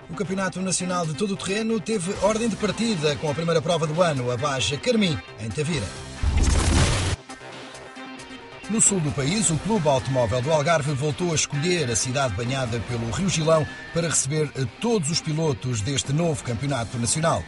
O Campeonato Nacional de Todo o Terreno teve ordem de partida com a primeira prova do ano, a Baja Carmim, em Tavira. No sul do país, o Clube Automóvel do Algarve voltou a escolher a cidade banhada pelo Rio Gilão para receber todos os pilotos deste novo Campeonato Nacional.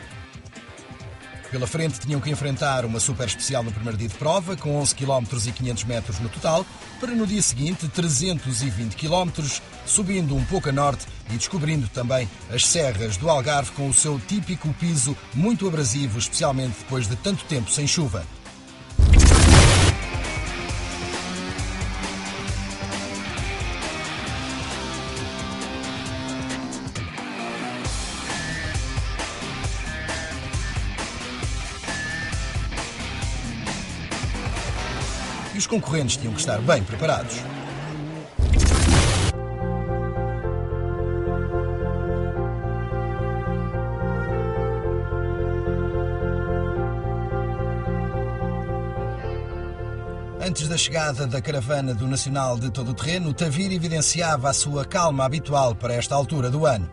Pela frente tinham que enfrentar uma super especial no primeiro dia de prova, com 11 km e 500 metros no total, para no dia seguinte 320 km, subindo um pouco a norte e descobrindo também as serras do Algarve com o seu típico piso muito abrasivo, especialmente depois de tanto tempo sem chuva. E os concorrentes tinham que estar bem preparados. Antes da chegada da caravana do Nacional de Todo o Terreno, Tavira evidenciava a sua calma habitual para esta altura do ano.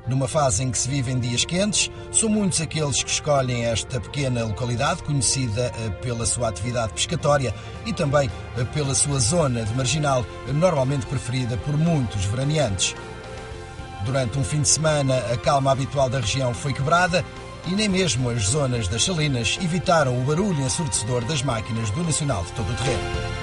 Numa fase em que se vivem dias quentes, são muitos aqueles que escolhem esta pequena localidade, conhecida pela sua atividade pescatória e também pela sua zona de marginal, normalmente preferida por muitos veraneantes. Durante um fim de semana, a calma habitual da região foi quebrada e nem mesmo as zonas das salinas evitaram o barulho ensurdecedor das máquinas do Nacional de Todo o Terreno.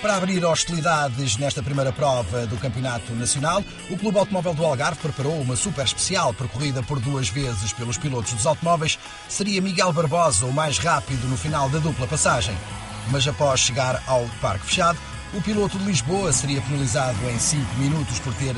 Para abrir hostilidades nesta primeira prova do Campeonato Nacional, o Clube Automóvel do Algarve preparou uma super especial percorrida por duas vezes pelos pilotos dos automóveis. Seria Miguel Barbosa o mais rápido no final da dupla passagem. Mas após chegar ao parque fechado, o piloto de Lisboa seria penalizado em 5 minutos por ter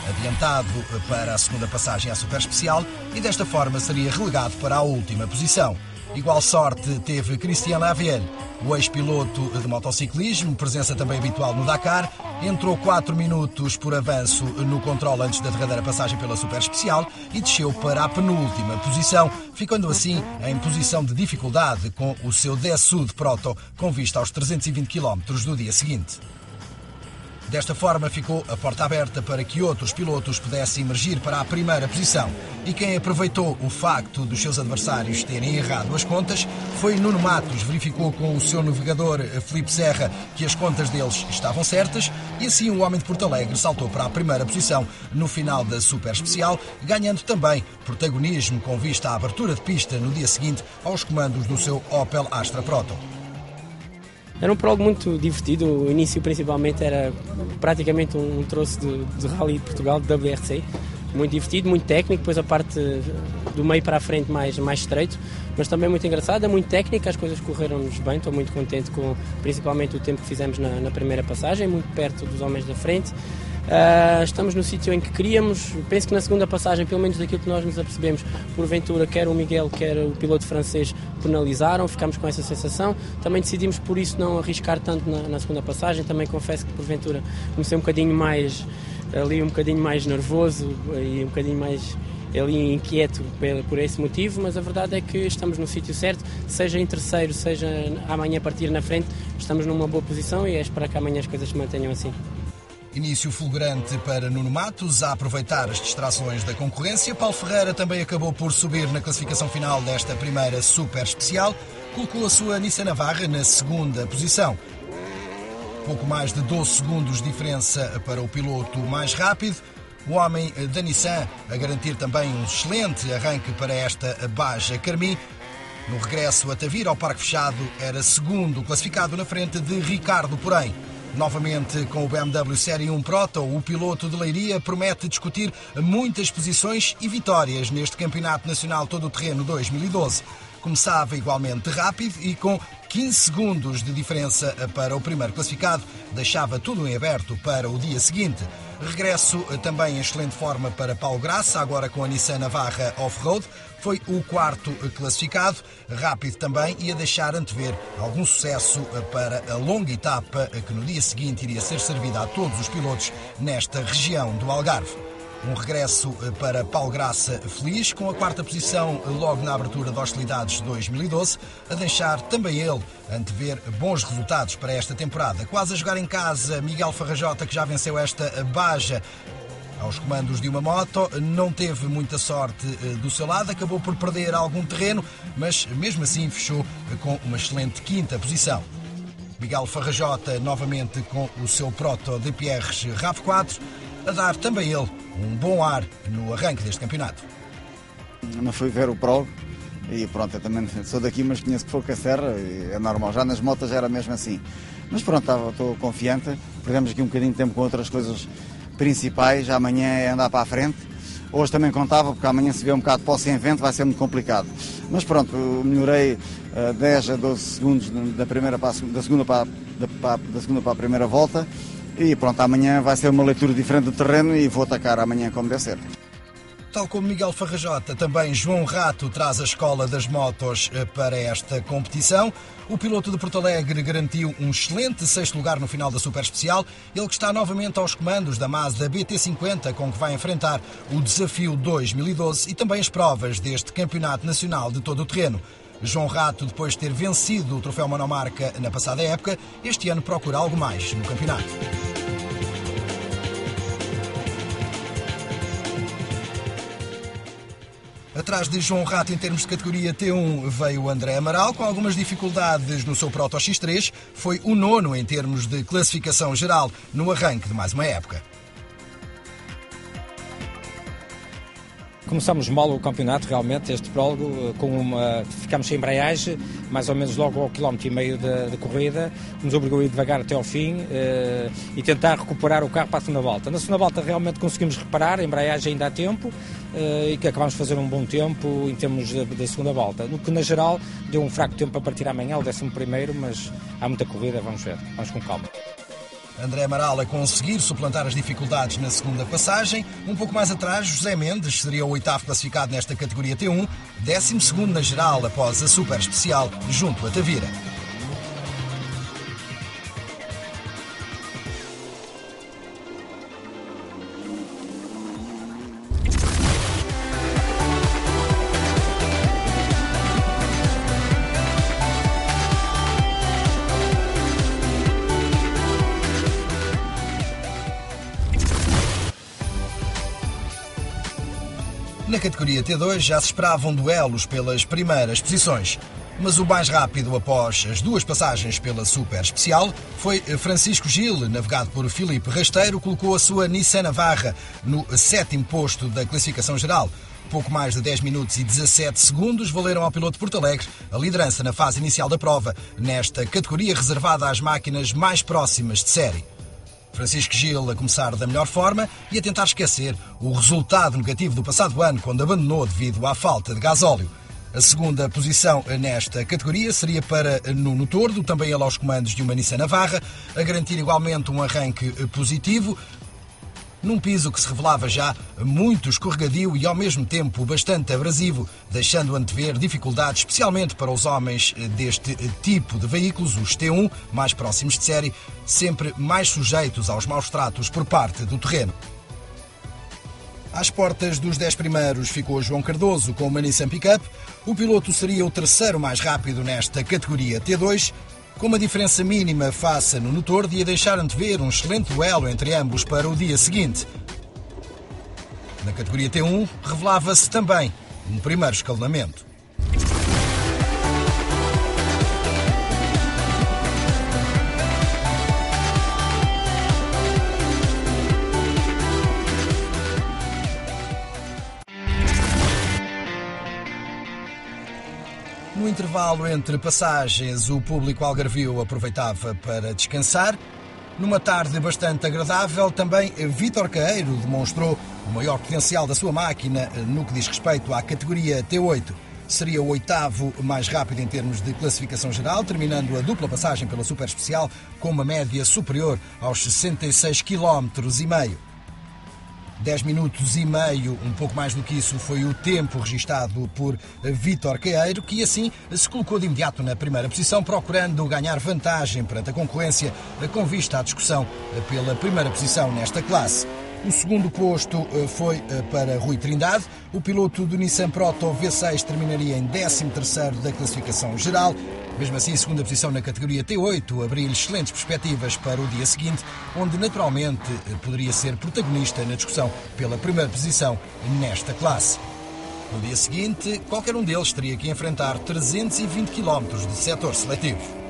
adiantado para a segunda passagem à super especial e desta forma seria relegado para a última posição. Igual sorte teve Christian Lavielle, o ex-piloto de motociclismo, presença também habitual no Dakar, entrou 4 minutos por avanço no controle antes da derradeira passagem pela super especial e desceu para a penúltima posição, ficando assim em posição de dificuldade com o seu Dessous de Proto, com vista aos 320 km do dia seguinte. Desta forma ficou a porta aberta para que outros pilotos pudessem emergir para a primeira posição. E quem aproveitou o facto dos seus adversários terem errado as contas foi Nuno Matos. Verificou com o seu navegador Filipe Serra que as contas deles estavam certas e assim o homem de Porto Alegre saltou para a primeira posição no final da super especial, ganhando também protagonismo com vista à abertura de pista no dia seguinte aos comandos do seu Opel Astra Proto. Era um prólogo muito divertido, o início principalmente era praticamente um troço de Rally de Portugal, de WRC, muito divertido, muito técnico, depois a parte do meio para a frente mais estreito, mas também muito engraçada, muito técnica, as coisas correram-nos bem, estou muito contente com principalmente o tempo que fizemos na primeira passagem, muito perto dos homens da frente. Estamos no sítio em que queríamos. Penso que na segunda passagem, pelo menos daquilo que nós nos apercebemos, porventura quer o Miguel, quer o piloto francês penalizaram, ficámos com essa sensação. Também decidimos por isso não arriscar tanto na segunda passagem. Também confesso que porventura comecei um bocadinho mais nervoso e um bocadinho mais ali inquieto por esse motivo, mas a verdade é que estamos no sítio certo, seja em terceiro, seja amanhã partir na frente, estamos numa boa posição e é esperar que amanhã as coisas se mantenham assim. Início fulgurante para Nuno Matos a aproveitar as distrações da concorrência. Paulo Ferreira também acabou por subir na classificação final desta primeira super especial. Colocou a sua Nissan Navarra na segunda posição. Pouco mais de 12 segundos de diferença para o piloto mais rápido. O homem da Nissan a garantir também um excelente arranque para esta Baja Carmim. No regresso a Tavira, ao parque fechado, era segundo classificado na frente de Ricardo Porém. Novamente com o BMW Série 1 Proto, o piloto de Leiria promete discutir muitas posições e vitórias neste Campeonato Nacional Todo o Terreno 2012. Começava igualmente rápido e com 15 segundos de diferença para o primeiro classificado, deixava tudo em aberto para o dia seguinte. Regresso também em excelente forma para Paulo Graça, agora com a Nissan Navarra Off-Road. Foi o quarto classificado, rápido também, e a deixar antever algum sucesso para a longa etapa que no dia seguinte iria ser servida a todos os pilotos nesta região do Algarve. Um regresso para Paulo Graça feliz, com a quarta posição logo na abertura de hostilidades 2012, a deixar também ele antever bons resultados para esta temporada. Quase a jogar em casa, Miguel Farrajota, que já venceu esta Baja aos comandos de uma moto, não teve muita sorte do seu lado, acabou por perder algum terreno, mas mesmo assim fechou com uma excelente quinta posição. Miguel Farrajota novamente com o seu proto DPRs RAV4, a dar também ele um bom ar no arranque deste campeonato. Não fui ver o prog e pronto, eu também sou daqui, mas conheço pouco a serra e é normal, já nas motas era mesmo assim. Mas pronto, estou confiante, perdemos aqui um bocadinho de tempo com outras coisas principais, amanhã é andar para a frente. Hoje também contava, porque amanhã se vê um bocado de pó sem vento, vai ser muito complicado. Mas pronto, melhorei 10 a 12 segundos da segunda para a primeira volta. E pronto, amanhã vai ser uma leitura diferente do terreno e vou atacar amanhã como deve ser. Tal como Miguel Farrajota, também João Rato traz a escola das motos para esta competição. O piloto de Porto Alegre garantiu um excelente sexto lugar no final da Super Especial. Ele que está novamente aos comandos da Mazda BT50, com que vai enfrentar o Desafio 2012 e também as provas deste Campeonato Nacional de todo o terreno. João Rato, depois de ter vencido o troféu monomarca na passada época, este ano procura algo mais no campeonato. Atrás de João Rato, em termos de categoria T1, veio o André Amaral, com algumas dificuldades no seu Proto X3. Foi o nono em termos de classificação geral no arranque de mais uma época. Começámos mal o campeonato, realmente, este prólogo, ficámos sem embreagem, mais ou menos logo ao quilómetro e meio de corrida, nos obrigou a ir devagar até ao fim e tentar recuperar o carro para a segunda volta. Na segunda volta realmente conseguimos reparar, a embreagem ainda há tempo e que acabámos de fazer um bom tempo em termos da segunda volta. No que, na geral, deu um fraco tempo a partir amanhã, o 11º, mas há muita corrida, vamos ver, vamos com calma. André Amaral a conseguir suplantar as dificuldades na segunda passagem. Um pouco mais atrás, José Mendes seria o oitavo classificado nesta categoria T1, 12º na geral após a Super Especial junto a Tavira. Na categoria T2 já se esperavam duelos pelas primeiras posições, mas o mais rápido após as duas passagens pela Super Especial foi Francisco Gil, navegado por Filipe Rasteiro, colocou a sua Nissan Navarra no 7º posto da classificação geral. Pouco mais de 10 minutos e 17 segundos valeram ao piloto de Porto Alegre a liderança na fase inicial da prova, nesta categoria reservada às máquinas mais próximas de série. Francisco Gil a começar da melhor forma e a tentar esquecer o resultado negativo do passado ano, quando abandonou devido à falta de gasóleo. A segunda posição nesta categoria seria para Nuno Tordo, também ele aos comandos de uma Nissan Navarra, a garantir igualmente um arranque positivo, num piso que se revelava já muito escorregadio e ao mesmo tempo bastante abrasivo, deixando antever dificuldades especialmente para os homens deste tipo de veículos, os T1, mais próximos de série, sempre mais sujeitos aos maus tratos por parte do terreno. Às portas dos 10 primeiros ficou João Cardoso com uma Nissan Pickup. O piloto seria o terceiro mais rápido nesta categoria T2, com uma diferença mínima face a Nuno Tordo e a deixar antever um excelente duelo entre ambos para o dia seguinte. Na categoria T1 revelava-se também um primeiro escalonamento. No intervalo entre passagens, o público algarvio aproveitava para descansar. Numa tarde bastante agradável, também Vítor Caeiro demonstrou o maior potencial da sua máquina no que diz respeito à categoria T8. Seria o oitavo mais rápido em termos de classificação geral, terminando a dupla passagem pela Super Especial com uma média superior aos 66,5 km. 10 minutos e meio, um pouco mais do que isso, foi o tempo registado por Vítor Caeiro, que assim se colocou de imediato na primeira posição, procurando ganhar vantagem perante a concorrência com vista à discussão pela primeira posição nesta classe. O segundo posto foi para Rui Trindade. O piloto do Nissan Proto V6 terminaria em 13º da classificação geral. Mesmo assim, a segunda posição na categoria T8 abriu-lhe excelentes perspectivas para o dia seguinte, onde naturalmente poderia ser protagonista na discussão pela primeira posição nesta classe. No dia seguinte, qualquer um deles teria que enfrentar 320 km de setor seletivo.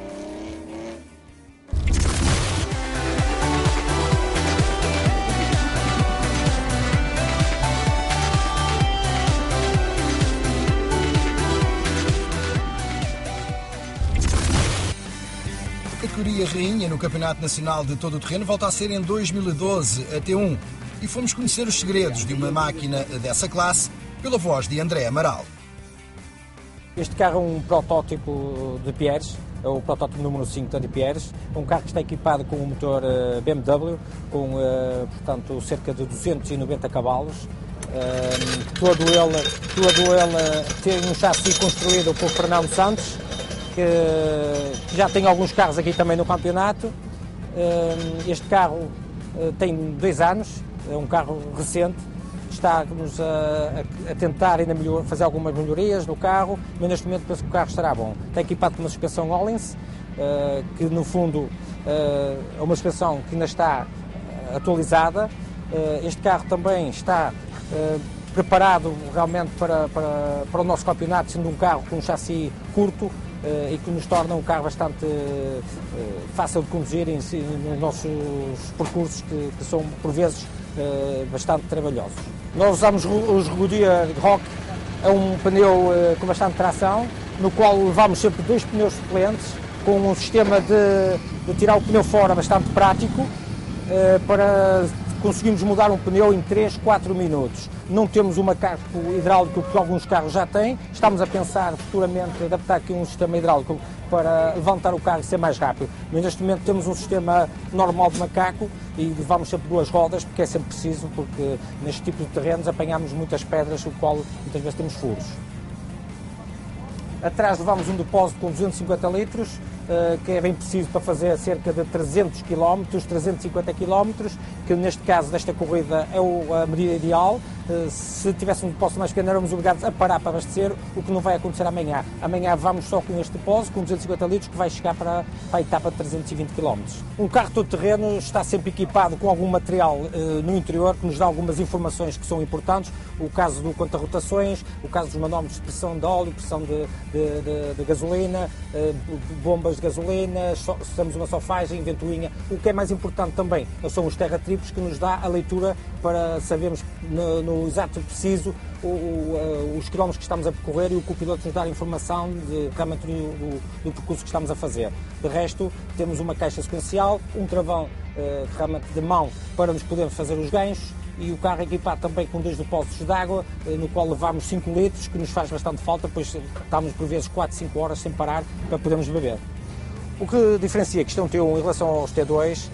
A categoria rainha no Campeonato Nacional de Todo o Terreno volta a ser em 2012 a T1 e fomos conhecer os segredos de uma máquina dessa classe pela voz de André Amaral. Este carro é um protótipo de Pieres, é o protótipo número 5 da Pieres, um carro que está equipado com um motor BMW, com portanto, cerca de 290 cavalos, todo ele tem um chassi construído por Fernando Santos, que já tem alguns carros aqui também no campeonato. Este carro tem 2 anos, é um carro recente, está-nos a tentar ainda fazer algumas melhorias no carro, mas neste momento penso que o carro estará bom. Está equipado com uma suspensão Öhlins, que no fundo é uma suspensão que ainda está atualizada. Este carro também está preparado realmente para o nosso campeonato, sendo um carro com um chassi curto, e que nos torna um carro bastante fácil de conduzir nos nossos percursos que são, por vezes, bastante trabalhosos. Nós usamos os Goodyear Rock, é um pneu com bastante tração, no qual levamos sempre 2 pneus suplentes, com um sistema de tirar o pneu fora bastante prático, para conseguirmos mudar um pneu em 3, 4 minutos. Não temos um macaco hidráulico que alguns carros já têm. Estamos a pensar futuramente adaptar aqui um sistema hidráulico para levantar o carro e ser mais rápido. Mas neste momento temos um sistema normal de macaco e levamos sempre 2 rodas, porque é sempre preciso, porque neste tipo de terrenos apanhamos muitas pedras, o qual muitas vezes temos furos. Atrás levamos um depósito com 250 litros, que é bem preciso para fazer cerca de 300 km, 350 km, que neste caso desta corrida é a medida ideal. Se tivéssemos um depósito mais pequeno, éramos obrigados a parar para abastecer, o que não vai acontecer amanhã. Amanhã vamos só com este depósito, com 250 litros, que vai chegar para a etapa de 320 km. Um carro todo terreno está sempre equipado com algum material no interior, que nos dá algumas informações que são importantes. O caso do conta-rotações, o caso dos manómetros de pressão de óleo, pressão de gasolina, bombas de gasolina, se temos uma sofagem, ventoinha. O que é mais importante também são os terratripos, que nos dá a leitura para sabermos no exato preciso os quilómetros que estamos a percorrer e o que o piloto nos dá a informação realmente do percurso que estamos a fazer. De resto, temos uma caixa sequencial, um travão realmente de mão para nos podermos fazer os ganchos, e o carro é equipado também com 2 depósitos de água, no qual levamos 5 litros, que nos faz bastante falta, pois estamos por vezes 4, 5 horas sem parar para podermos beber. O que diferencia a questão T1 em relação aos T2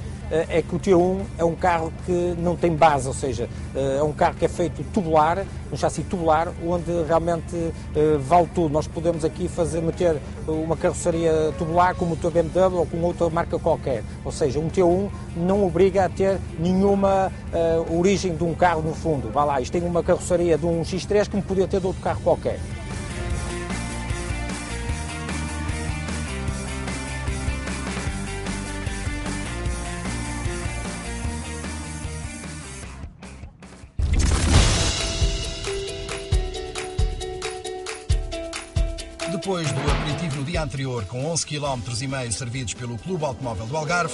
é que o T1 é um carro que não tem base, ou seja, é um carro que é feito tubular, um chassi tubular, onde realmente vale tudo. Nós podemos aqui meter uma carroceria tubular com motor BMW ou com outra marca qualquer, ou seja, um T1 não obriga a ter nenhuma origem de um carro no fundo. Vá lá, isto tem uma carroceria de um X3 como podia ter de outro carro qualquer. Depois do aperitivo no dia anterior, com 11,5 km servidos pelo Clube Automóvel do Algarve,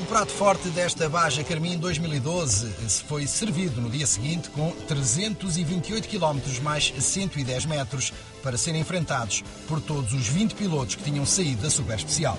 o prato forte desta Baja Carmim 2012 foi servido no dia seguinte com 328 km mais 110 metros para serem enfrentados por todos os 20 pilotos que tinham saído da Super Especial.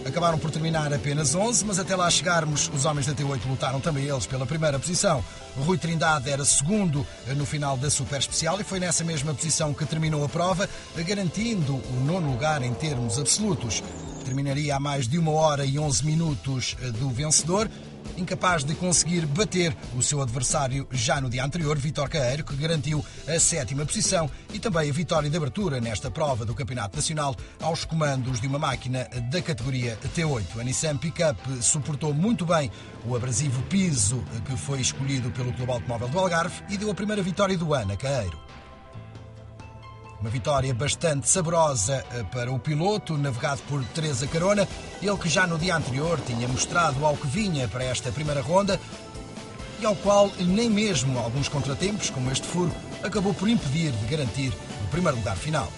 Acabaram por terminar apenas 11, mas até lá chegarmos, os homens da T8 lutaram também eles pela primeira posição. O Rui Trindade era segundo no final da Super Especial e foi nessa mesma posição que terminou a prova, garantindo o 9º lugar em termos absolutos. que terminaria a mais de 1 hora e 11 minutos do vencedor, incapaz de conseguir bater o seu adversário já no dia anterior, Vítor Caeiro, que garantiu a 7ª posição e também a vitória de abertura nesta prova do Campeonato Nacional aos comandos de uma máquina da categoria T8. A Nissan Pickup suportou muito bem o abrasivo piso que foi escolhido pelo Clube Automóvel do Algarve e deu a primeira vitória do ano a Caeiro. Uma vitória bastante saborosa para o piloto, navegado por Teresa Carona, ele que já no dia anterior tinha mostrado ao que vinha para esta primeira ronda e ao qual nem mesmo alguns contratempos, como este furo, acabou por impedir de garantir o primeiro lugar final.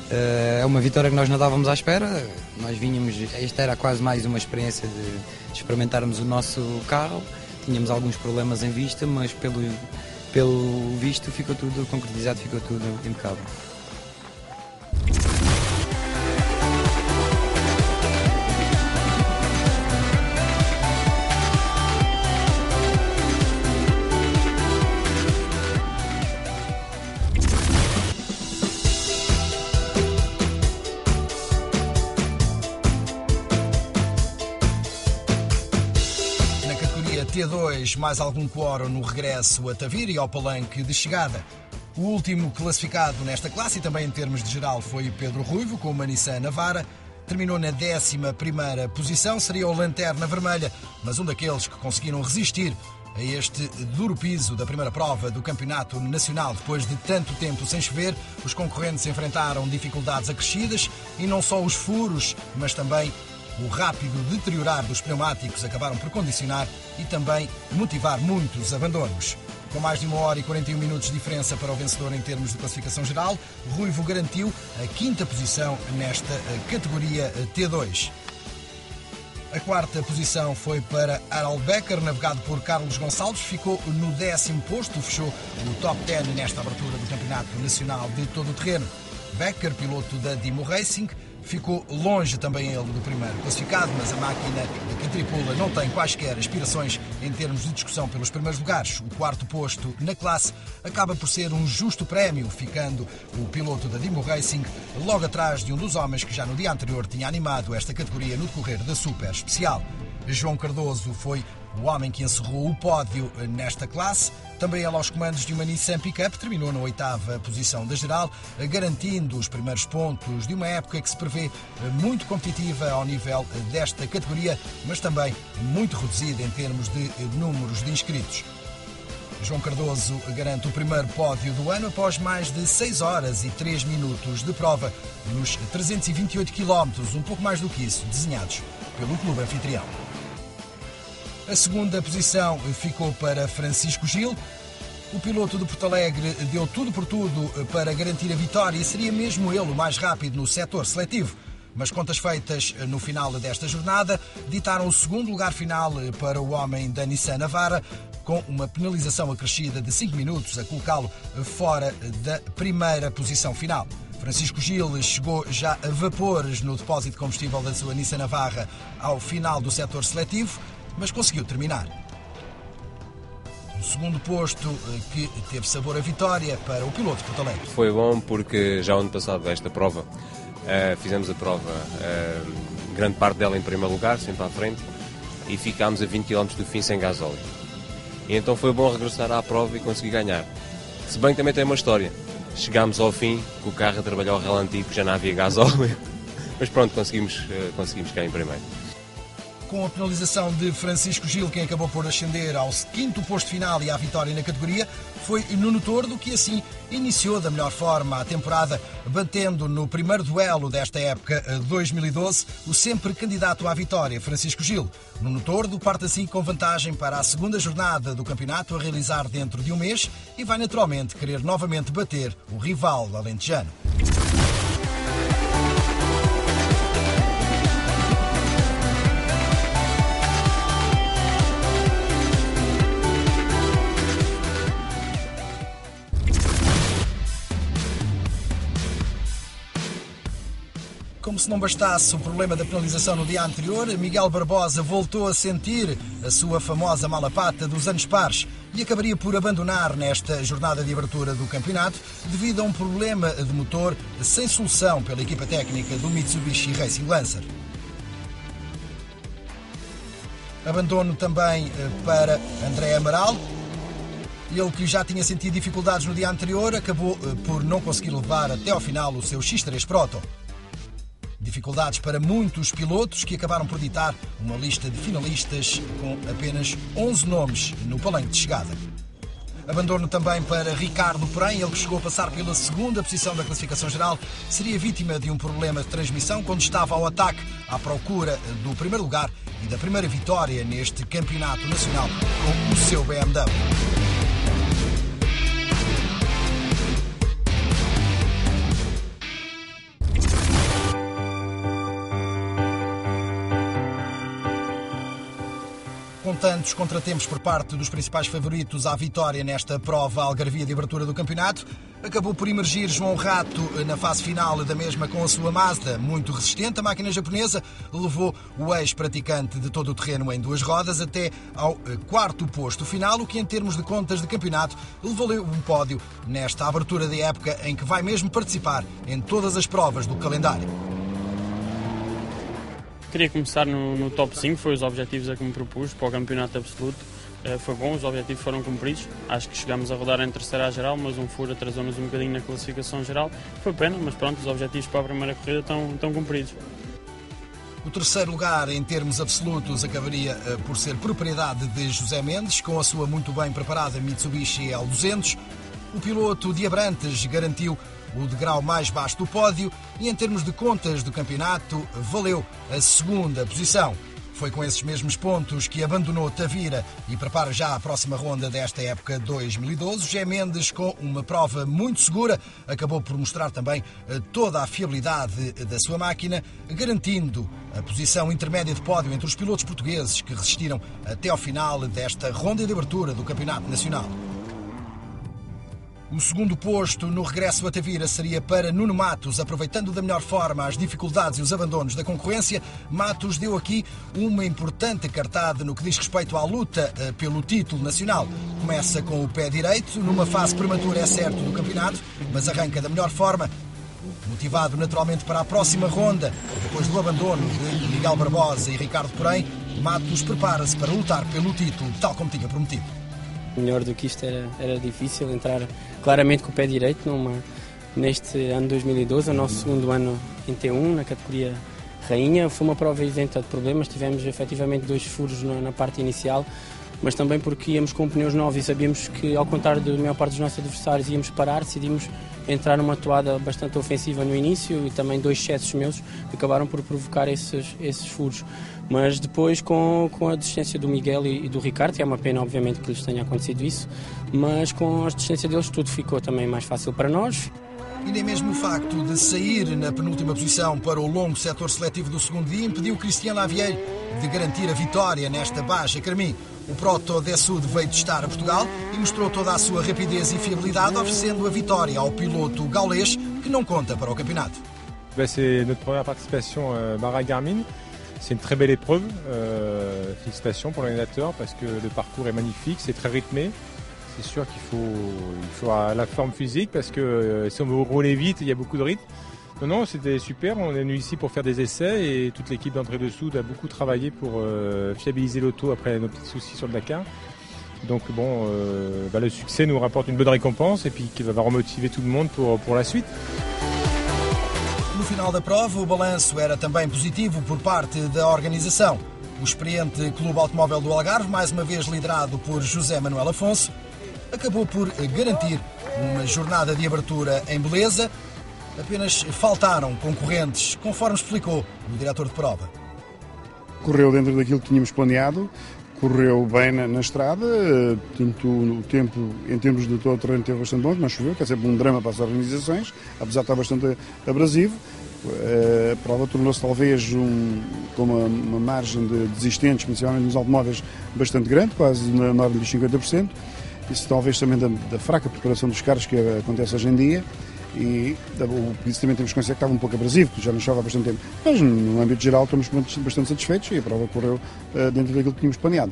É uma vitória que nós não estávamos à espera, nós vínhamos, esta era quase mais uma experiência de experimentarmos o nosso carro, tínhamos alguns problemas em vista, mas pelo visto ficou tudo concretizado, ficou tudo impecável. T2, mais algum quórum no regresso a Tavira e ao palanque de chegada. O último classificado nesta classe e também em termos de geral foi Pedro Ruivo, com uma Nissan Navara. Terminou na 11ª posição, seria o Lanterna Vermelha, mas um daqueles que conseguiram resistir a este duro piso da primeira prova do Campeonato Nacional. Depois de tanto tempo sem chover, os concorrentes enfrentaram dificuldades acrescidas e não só os furos, mas também o rápido deteriorar dos pneumáticos acabaram por condicionar e também motivar muitos abandonos. Com mais de 1 hora e 41 minutos de diferença para o vencedor em termos de classificação geral, Ruivo garantiu a 5ª posição nesta categoria T2. A 4ª posição foi para Harald Becker, navegado por Carlos Gonçalves, ficou no 10º posto, fechou o top 10 nesta abertura do Campeonato Nacional de Todo o Terreno. Becker, piloto da Dimo Racing, ficou longe também ele do primeiro classificado, mas a máquina que tripula não tem quaisquer aspirações em termos de discussão pelos primeiros lugares. O 4º posto na classe acaba por ser um justo prémio, ficando o piloto da Dimo Racing logo atrás de um dos homens que já no dia anterior tinha animado esta categoria no decorrer da Super Especial. João Cardoso foi o homem que encerrou o pódio nesta classe. Também ele aos comandos de uma Nissan Pickup terminou na 8ª posição da geral, garantindo os primeiros pontos de uma época que se prevê muito competitiva ao nível desta categoria, mas também muito reduzida em termos de números de inscritos. João Cardoso garante o primeiro pódio do ano após mais de 6 horas e 3 minutos de prova nos 328 km, um pouco mais do que isso, desenhados pelo clube anfitrião. A 2ª posição ficou para Francisco Gil. O piloto de Porto Alegre deu tudo por tudo para garantir a vitória e seria mesmo ele o mais rápido no setor seletivo. Mas contas feitas no final desta jornada ditaram o 2º lugar final para o homem da Nissan Navara, com uma penalização acrescida de 5 minutos a colocá-lo fora da primeira posição final. Francisco Gil chegou já a vapores no depósito de combustível da sua Nissan Navara ao final do setor seletivo, mas conseguiu terminar. O 2º posto que teve sabor a vitória para o piloto de Porto Alegre. Foi bom porque já ano passado esta prova fizemos a prova, grande parte dela em primeiro lugar, sempre à frente, e ficámos a 20 km do fim sem gasóleo. E então foi bom regressar à prova e conseguir ganhar. Se bem que também tem uma história. Chegámos ao fim com o carro a trabalhar ao relativo, já não havia gasóleo, mas pronto, conseguimos ficar em primeiro. Com a penalização de Francisco Gil, quem acabou por ascender ao 5º posto final e à vitória na categoria foi Nuno Tordo, que assim iniciou da melhor forma a temporada, batendo no primeiro duelo desta época 2012 o sempre candidato à vitória, Francisco Gil. Nuno Tordo parte assim com vantagem para a 2ª jornada do campeonato a realizar dentro de um mês e vai naturalmente querer novamente bater o rival alentejano. Como se não bastasse o problema da penalização no dia anterior, Miguel Barbosa voltou a sentir a sua famosa mala pata dos anos pares. e acabaria por abandonar nesta jornada de abertura do campeonato devido a um problema de motor sem solução pela equipa técnica do Mitsubishi Racing Lancer. Abandono também para André Amaral. Ele, que já tinha sentido dificuldades no dia anterior, acabou por não conseguir levar até ao final o seu X3 Proto. Dificuldades para muitos pilotos que acabaram por ditar uma lista de finalistas com apenas 11 nomes no palanque de chegada. Abandono também para Ricardo, porém, ele que chegou a passar pela segunda posição da classificação geral, seria vítima de um problema de transmissão quando estava ao ataque à procura do primeiro lugar e da primeira vitória neste campeonato nacional com o seu BMW. Com tantos contratempos por parte dos principais favoritos à vitória nesta prova algarvia de abertura do campeonato, acabou por emergir João Rato na fase final da mesma com a sua Mazda, muito resistente. A máquina japonesa levou o ex-praticante de todo o terreno em duas rodas até ao quarto posto final, o que em termos de contas de campeonato lhe valeu um pódio nesta abertura da época em que vai mesmo participar em todas as provas do calendário. Queria começar no top 5, foi os objetivos a que me propus para o campeonato absoluto. Foi bom, os objetivos foram cumpridos. Acho que chegámos a rodar em terceira à geral, mas um furo atrasou-nos um bocadinho na classificação geral. Foi pena, mas pronto, os objetivos para a primeira corrida estão cumpridos. O terceiro lugar em termos absolutos acabaria por ser propriedade de José Mendes, com a sua muito bem preparada Mitsubishi L200. O piloto de Abrantes garantiu o degrau mais baixo do pódio e, em termos de contas do campeonato, valeu a segunda posição. Foi com esses mesmos pontos que abandonou Tavira e prepara já a próxima ronda desta época 2012. José Mendes, com uma prova muito segura, acabou por mostrar também toda a fiabilidade da sua máquina, garantindo a posição intermédia de pódio entre os pilotos portugueses que resistiram até ao final desta ronda de abertura do Campeonato Nacional. O segundo posto no regresso a Tavira seria para Nuno Matos, aproveitando da melhor forma as dificuldades e os abandonos da concorrência. Matos deu aqui uma importante cartada no que diz respeito à luta pelo título nacional. Começa com o pé direito, numa fase prematura, é certo, do campeonato, mas arranca da melhor forma, motivado naturalmente para a próxima ronda. Depois do abandono de Miguel Barbosa e Ricardo Porém, Matos prepara-se para lutar pelo título, tal como tinha prometido. Melhor do que isto era difícil entrar claramente com o pé direito neste ano 2012, o nosso segundo ano em T1, na categoria Rainha. Foi uma prova isenta de problemas, tivemos efetivamente 2 furos na parte inicial, mas também porque íamos com pneus novos e sabíamos que, ao contrário da maior parte dos nossos adversários, íamos parar. Decidimos entrar numa toada bastante ofensiva no início e também 2 excessos meus que acabaram por provocar esses furos. Mas depois, com a desistência do Miguel e do Ricardo, que é uma pena obviamente que lhes tenha acontecido isso, mas com a desistência deles tudo ficou também mais fácil para nós. E nem mesmo o facto de sair na penúltima posição para o longo setor seletivo do segundo dia impediu Cristian Lavieille de garantir a vitória nesta Baixa Carmim. O Proto Dessud veio testar a Portugal e mostrou toda a sua rapidez e fiabilidade, oferecendo a vitória ao piloto gaulês, que não conta para o campeonato. C'est notre première participation Bahrain Garmin. C'est une très belle épreuve. Félicitations pour l'organisateur parce que le parcours est magnifique, c'est très rythmé. C'est sûr qu'il faut la forme physique parce que si on veut rouler vite, il y a beaucoup de rythme. Non, c'était super. On est venu ici pour faire des essais et toute l'équipe d'Entrée-Dessous a beaucoup travaillé pour fiabiliser l'auto après nos petits soucis sur le Dakar. Donc bon, le succès nous rapporte une bonne récompense et puis qui va remotiver tout le monde pour la suite. No final da prova, o balanço era também positivo por parte da organização. O experiente Clube Automóvel do Algarve, mais uma vez liderado por José Manuel Afonso, acabou por garantir uma jornada de abertura em beleza. Apenas faltaram concorrentes, conforme explicou o diretor de prova. Correu dentro daquilo que tínhamos planeado, correu bem na estrada, o tempo em termos de todo o terreno esteve bastante bom, não choveu, que é sempre um drama para as organizações, apesar de estar bastante abrasivo. A prova tornou-se talvez com uma margem de desistentes, principalmente nos automóveis, bastante grande, quase na ordem dos 50%. Isso talvez também da fraca preparação dos carros que acontece hoje em dia. E isso também temos consciência que estava um pouco abrasivo, porque já não chove há bastante tempo. Mas no âmbito geral estamos bastante satisfeitos e a prova correu dentro daquilo que tínhamos planeado.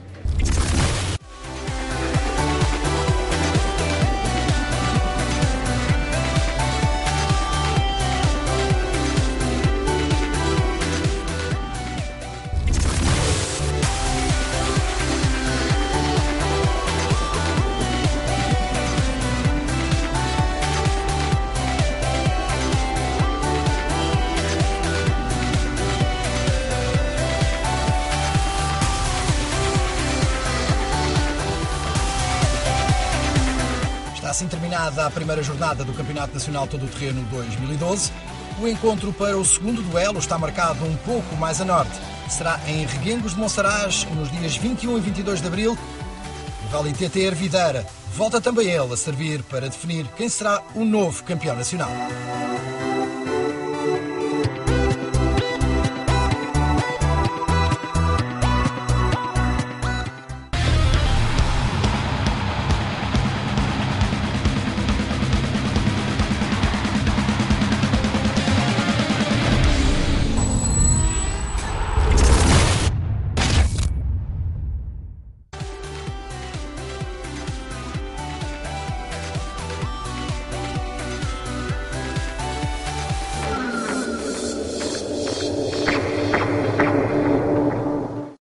assim terminada a primeira jornada do Campeonato Nacional Todo o Terreno 2012. O encontro para o segundo duelo está marcado um pouco mais a norte. Será em Reguengos de Monsaraz, nos dias 21 e 22 de abril. O Rally TT Ervideira volta também ele a servir para definir quem será o novo campeão nacional.